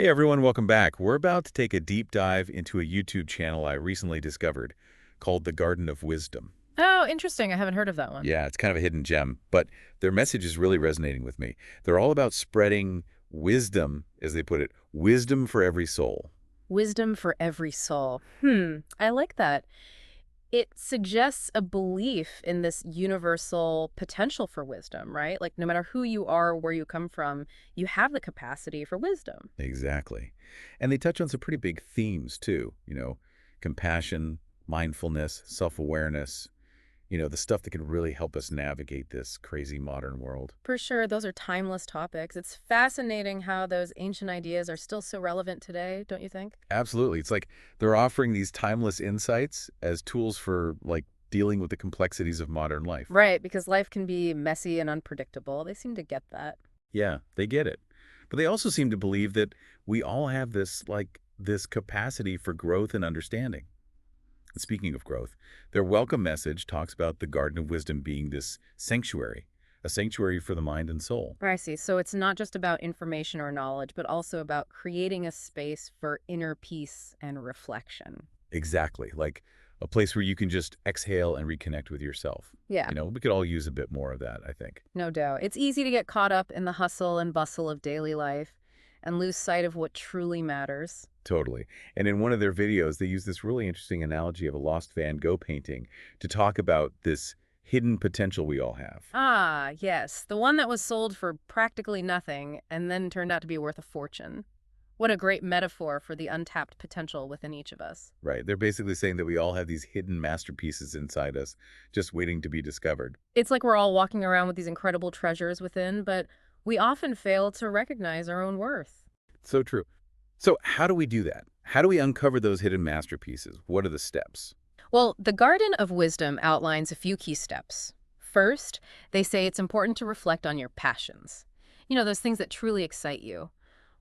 Hey everyone, welcome back. We're about to take a deep dive into a YouTube channel I recently discovered called the Garden of Wisdom. Oh, interesting. I haven't heard of that one. Yeah, it's kind of a hidden gem, but their message is really resonating with me. They're all about spreading wisdom, as they put it, wisdom for every soul. Wisdom for every soul. I like that. It suggests a belief in this universal potential for wisdom, right? Like no matter who you are, where you come from, you have the capacity for wisdom. Exactly. And they touch on some pretty big themes too, compassion, mindfulness, self-awareness, the stuff that can really help us navigate this crazy modern world. For sure, those are timeless topics. It's fascinating how those ancient ideas are still so relevant today, don't you think? Absolutely. It's like they're offering these timeless insights as tools for dealing with the complexities of modern life. Right, because life can be messy and unpredictable. They seem to get that. Yeah, they get it. But they also seem to believe that we all have this capacity for growth and understanding. And speaking of growth, their welcome message talks about the Garden of Wisdom being this sanctuary, a sanctuary for the mind and soul. I see. So it's not just about information or knowledge, but also about creating a space for inner peace and reflection. Exactly. Like a place where you can just exhale and reconnect with yourself. Yeah, We could all use a bit more of that, I think. no doubt. It's easy to get caught up in the hustle and bustle of daily life and lose sight of what truly matters. Totally. And in one of their videos, they use this really interesting analogy of a lost Van Gogh painting to talk about this hidden potential we all have. Ah, yes. The one that was sold for practically nothing and then turned out to be worth a fortune. What a great metaphor for the untapped potential within each of us. Right. They're basically saying that we all have these hidden masterpieces inside us, just waiting to be discovered. It's like we're all walking around with these incredible treasures within, but we often fail to recognize our own worth. So true. So how do we do that? How do we uncover those hidden masterpieces? What are the steps? Well, the Garden of Wisdom outlines a few key steps. First, they say it's important to reflect on your passions. Those things that truly excite you.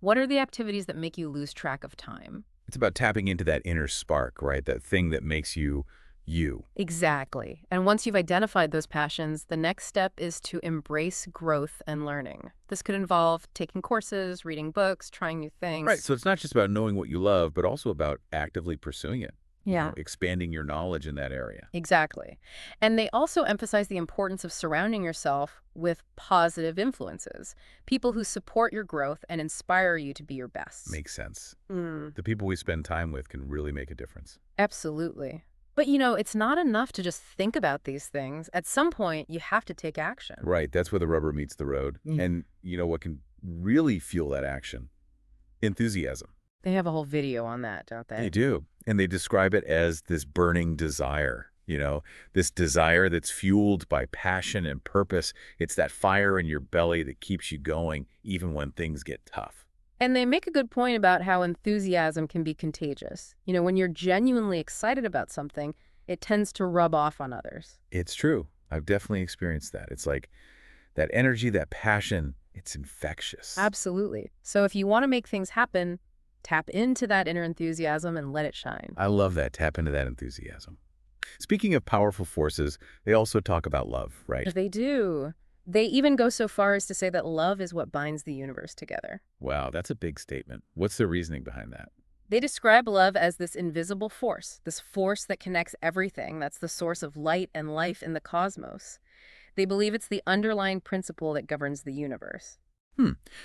What are the activities that make you lose track of time? It's about tapping into that inner spark, right? That thing that makes you, you. Exactly. And once you've identified those passions, the next step is to embrace growth and learning. This could involve taking courses, reading books, trying new Right. things. So it's not just about knowing what you love, but also about actively pursuing it, Yeah. expanding your knowledge in that area. Exactly. And they also emphasize the importance of surrounding yourself with positive influences, people who support your growth and inspire you to be your best. Makes sense. Mm, The people we spend time with can really make a difference. absolutely. But it's not enough to just think about these things. At some point, you have to take action. Right. That's where the rubber meets the road. And what can really fuel that action? Enthusiasm. They have a whole video on that, don't They they? do. And they describe it as this burning desire, this desire that's fueled by passion and purpose. It's that fire in your belly that keeps you going even when things get tough. And they make a good point about how enthusiasm can be contagious. When you're genuinely excited about something, it tends to rub off on others. It's true. I've definitely experienced that. It's like that energy, that passion, it's infectious. Absolutely. So if you want to make things happen, tap into that inner enthusiasm and let it shine. I love that. Tap into that enthusiasm. Speaking of powerful forces, they also talk about love, right? They do. They even go so far as to say that love is what binds the universe together. Wow, that's a big statement. What's the reasoning behind that? They describe love as this invisible force, this force that connects everything, that's the source of light and life in the cosmos. They believe it's the underlying principle that governs the universe.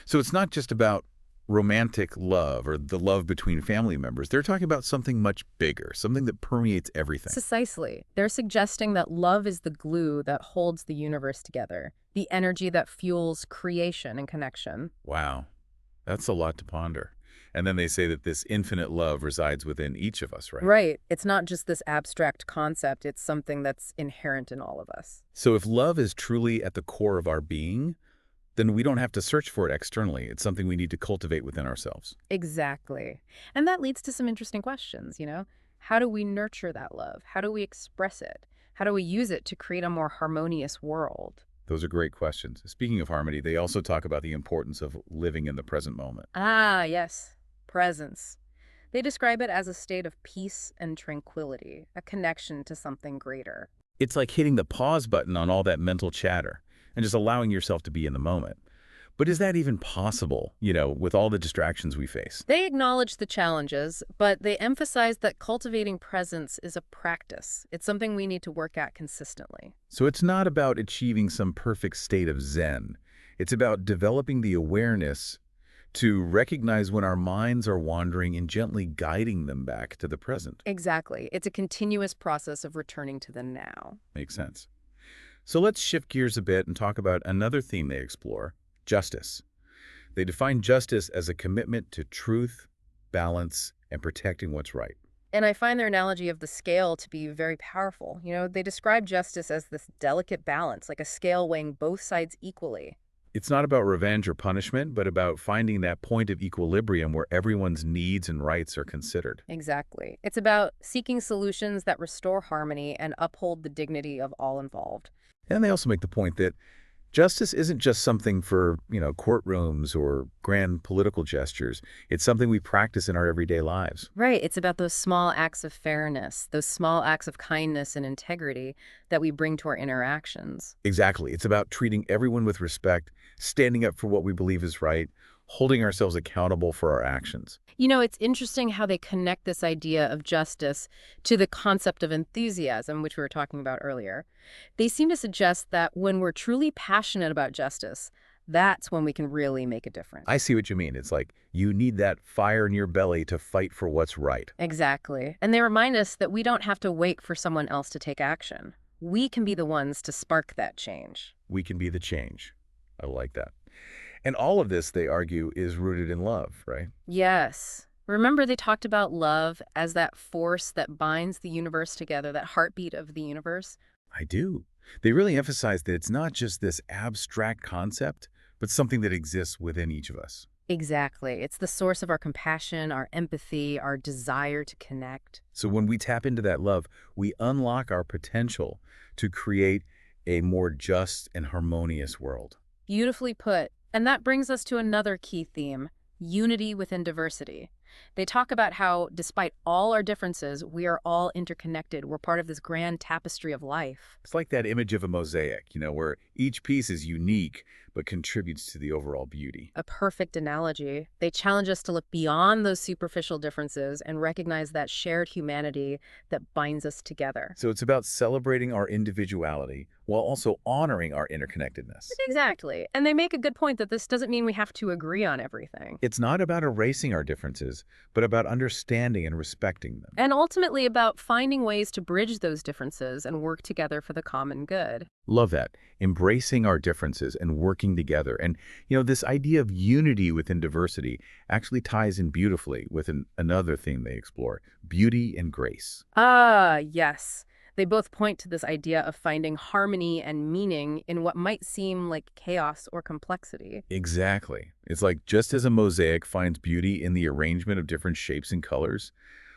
So it's not just about romantic love or the love between family members. They're talking about something much bigger, something that permeates everything. Precisely. They're suggesting that love is the glue that holds the universe together, the energy that fuels creation and connection. Wow, that's a lot to ponder. And then they say that this infinite love resides within each of us, right? Right. It's not just this abstract concept, it's something that's inherent in all of us. So if love is truly at the core of our being, then we don't have to search for it externally. It's something we need to cultivate within ourselves. Exactly. And that leads to some interesting questions. How do we nurture that love? How do we express it? How do we use it to create a more harmonious world? Those are great questions. Speaking of harmony, they also talk about the importance of living in the present moment. Ah, yes. Presence. They describe it as a state of peace and tranquility, a connection to something greater. It's like hitting the pause button on all that mental chatter and just allowing yourself to be in the moment. But is that even possible, with all the distractions we face? They acknowledge the challenges, but they emphasize that cultivating presence is a practice. It's something we need to work at consistently. So it's not about achieving some perfect state of Zen. It's about developing the awareness to recognize when our minds are wandering and gently guiding them back to the present. Exactly. It's a continuous process of returning to the now. Makes sense. So let's shift gears a bit and talk about another theme they explore, justice. They define justice as a commitment to truth, balance, and protecting what's right. And I find their analogy of the scale to be very powerful. They describe justice as this delicate balance, like a scale weighing both sides equally. It's not about revenge or punishment, but about finding that point of equilibrium where everyone's needs and rights are considered. Exactly. It's about seeking solutions that restore harmony and uphold the dignity of all involved. And they also make the point that justice isn't just something for, courtrooms or grand political gestures. It's something we practice in our everyday lives. Right. It's about those small acts of fairness, those small acts of kindness and integrity that we bring to our interactions. Exactly. It's about treating everyone with respect, standing up for what we believe is right, holding ourselves accountable for our actions. It's interesting how they connect this idea of justice to the concept of enthusiasm, which we were talking about earlier. They seem to suggest that when we're truly passionate about justice, that's when we can really make a difference. I see what you mean. It's like you need that fire in your belly to fight for what's right. Exactly. And they remind us that we don't have to wait for someone else to take action. We can be the ones to spark that change. We can be the change. I like that. And all of this, they argue, is rooted in love, right? Yes. Remember they talked about love as that force that binds the universe together, that heartbeat of the universe? I do. They really emphasize that it's not just this abstract concept, but something that exists within each of us. Exactly. It's the source of our compassion, our empathy, our desire to connect. So when we tap into that love, we unlock our potential to create a more just and harmonious world. Beautifully put. And that brings us to another key theme, unity within diversity. They talk about how, despite all our differences, we are all interconnected. We're part of this grand tapestry of life. It's like that image of a mosaic, where each piece is unique but contributes to the overall beauty. A perfect analogy. They challenge us to look beyond those superficial differences and recognize that shared humanity that binds us together. So it's about celebrating our individuality while also honoring our interconnectedness. Exactly. And they make a good point that this doesn't mean we have to agree on everything. It's not about erasing our differences, but about understanding and respecting them. And ultimately about finding ways to bridge those differences and work together for the common good. Love that. Embracing our differences and working together. And, this idea of unity within diversity actually ties in beautifully with another theme they explore, beauty and grace. Ah, yes. They both point to this idea of finding harmony and meaning in what might seem like chaos or complexity. Exactly. It's like just as a mosaic finds beauty in the arrangement of different shapes and colors,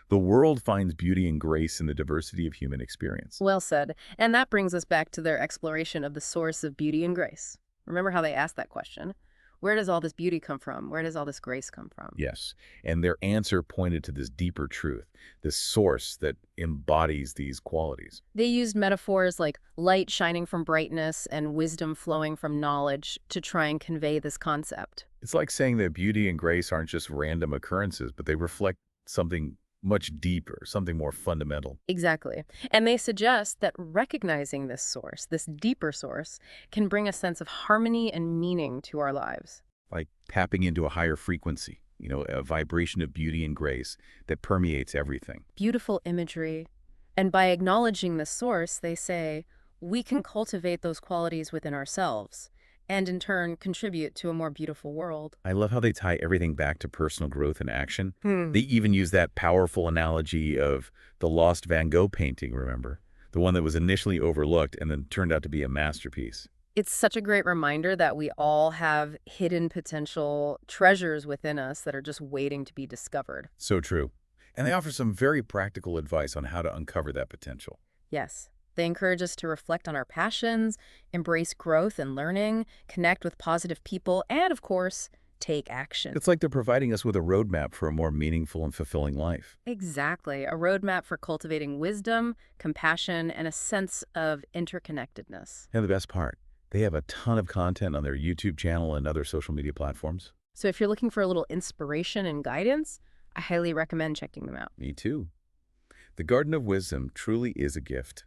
the world finds beauty and grace in the diversity of human experience. Well said. And that brings us back to their exploration of the source of beauty and grace. Remember how they asked that question? Where does all this beauty come from? Where does all this grace come from? Yes. And their answer pointed to this deeper truth, this source that embodies these qualities. They used metaphors like light shining from brightness and wisdom flowing from knowledge to try and convey this concept. It's like saying that beauty and grace aren't just random occurrences, but they reflect something much deeper, something more fundamental. Exactly. And they suggest that recognizing this source, this deeper source, can bring a sense of harmony and meaning to our lives. Like tapping into a higher frequency, a vibration of beauty and grace that permeates everything. Beautiful imagery. And by acknowledging the source, they say, we can cultivate those qualities within ourselves and in turn contribute to a more beautiful world. I love how they tie everything back to personal growth and action. Hmm. They even use that powerful analogy of the lost Van Gogh painting, remember? The one that was initially overlooked and then turned out to be a masterpiece. It's such a great reminder that we all have hidden potential treasures within us that are just waiting to be discovered. So true. And they offer some very practical advice on how to uncover that potential. Yes. They encourage us to reflect on our passions, embrace growth and learning, connect with positive people, and, of course, take action. It's like they're providing us with a roadmap for a more meaningful and fulfilling life. Exactly. A roadmap for cultivating wisdom, compassion, and a sense of interconnectedness. And the best part, They have a ton of content on their YouTube channel and other social media platforms. So if you're looking for a little inspiration and guidance, I highly recommend checking them out. Me too. The Garden of Wisdom truly is a gift.